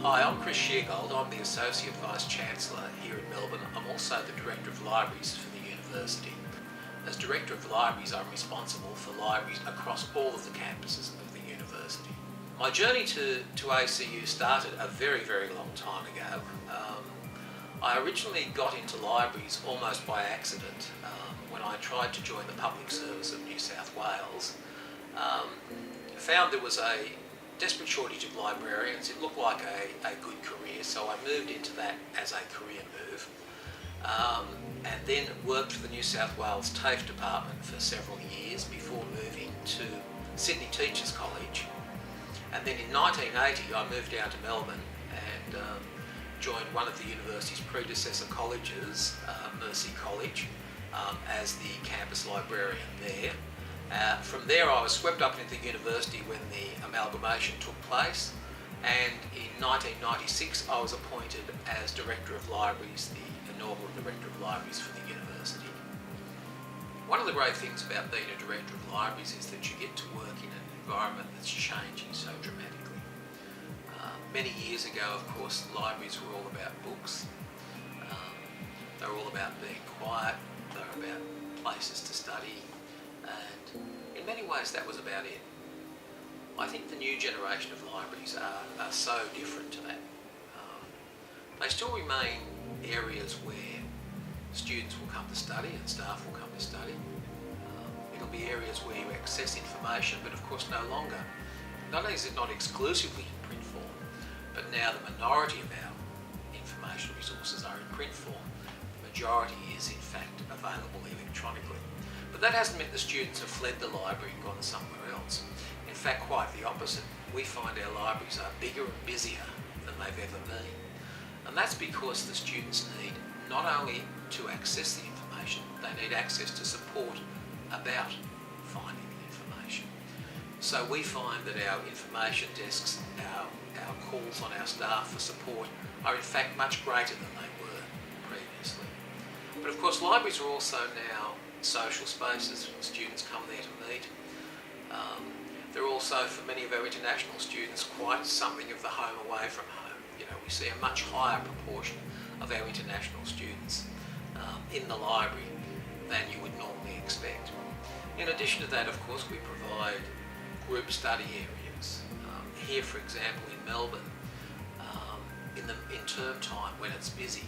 Hi, I'm Sheargold. I'm the Associate Vice-Chancellor here in Melbourne. I'm also the Director of Libraries for the university. As Director of Libraries, I'm responsible for libraries across all of the campuses of the university. My journey to ACU started a very, very long time ago. I originally got into libraries almost by accident when I tried to join the Public Service of New South Wales. Found there was a desperate shortage of librarians. It looked like a good career, so I moved into that as a career move, and then worked for the New South Wales TAFE department for several years before moving to Sydney Teachers College. And then in 1980 I moved down to Melbourne and joined one of the university's predecessor colleges, Mercy College, as the campus librarian there. From there I was swept up into the university when the amalgamation took place, and in 1996 I was appointed as Director of Libraries, the inaugural Director of Libraries for the university. One of the great things about being a Director of Libraries is that you get to work in an environment that's changing so dramatically. Many years ago, of course, libraries were all about books. They were all about being quiet, they were about places to study, and in many ways that was about it. I think the new generation of libraries are so different to that. They still remain areas where students will come to study and staff will come to study. It'll be areas where you access information, but of course no longer. Not only is it not exclusively in print form, but now the minority of our information resources are in print form. The majority is in fact available electronically. But that hasn't meant the students have fled the library and gone somewhere else. In fact, quite the opposite. We find our libraries are bigger and busier than they've ever been. And that's because the students need not only to access the information, they need access to support about finding the information. So we find that our information desks, our calls on our staff for support are in fact much greater than they were previously. But of course libraries are also now social spaces. Students come there to meet. They're also, for many of our international students, quite something of the home away from home. You know, we see a much higher proportion of our international students in the library than you would normally expect. In addition to that, of course, we provide group study areas. Here, for example, in Melbourne, in term time when it's busy,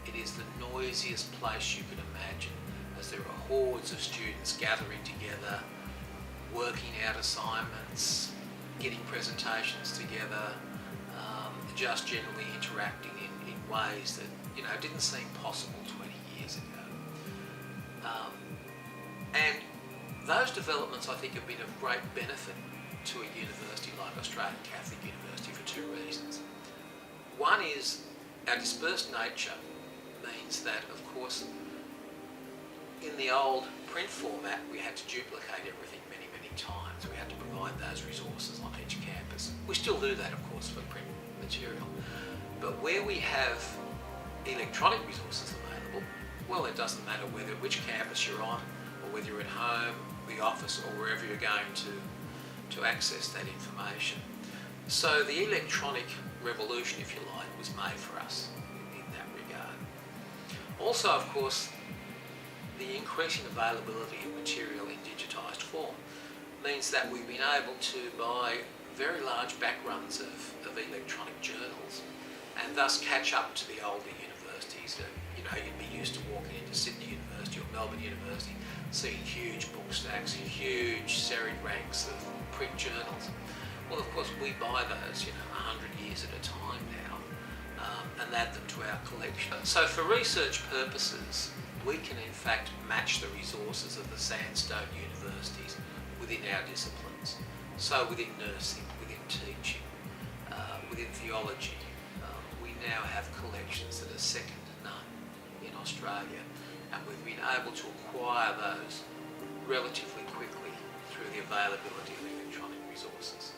it is the noisiest place you can imagine, as there are hordes of students gathering together, working out assignments, getting presentations together, just generally interacting in ways that, you know, didn't seem possible 20 years ago. And those developments, I think, have been of great benefit to a university like Australian Catholic University for two reasons. One is our dispersed nature means that, of course, in the old print format we had to duplicate everything many times. We had to provide those resources on each campus. We still do that, of course, for print material. But where we have electronic resources available, well, it doesn't matter which campus you're on, or whether you're at home, the office, or wherever you're going to access that information. So the electronic revolution, if you like, was made for us in that regard. Also, of course, the increasing availability of material in digitised form means that we've been able to buy very large backruns of electronic journals and thus catch up to the older universities. You know, you'd be used to walking into Sydney University or Melbourne University, seeing huge book stacks, huge serried ranks of print journals. Well, of course, we buy those, 100 years at a time now, and add them to our collection. So for research purposes, we can in fact match the resources of the sandstone universities within our disciplines. So within nursing, within teaching, within theology, we now have collections that are second to none in Australia, and we've been able to acquire those relatively quickly through the availability of electronic resources.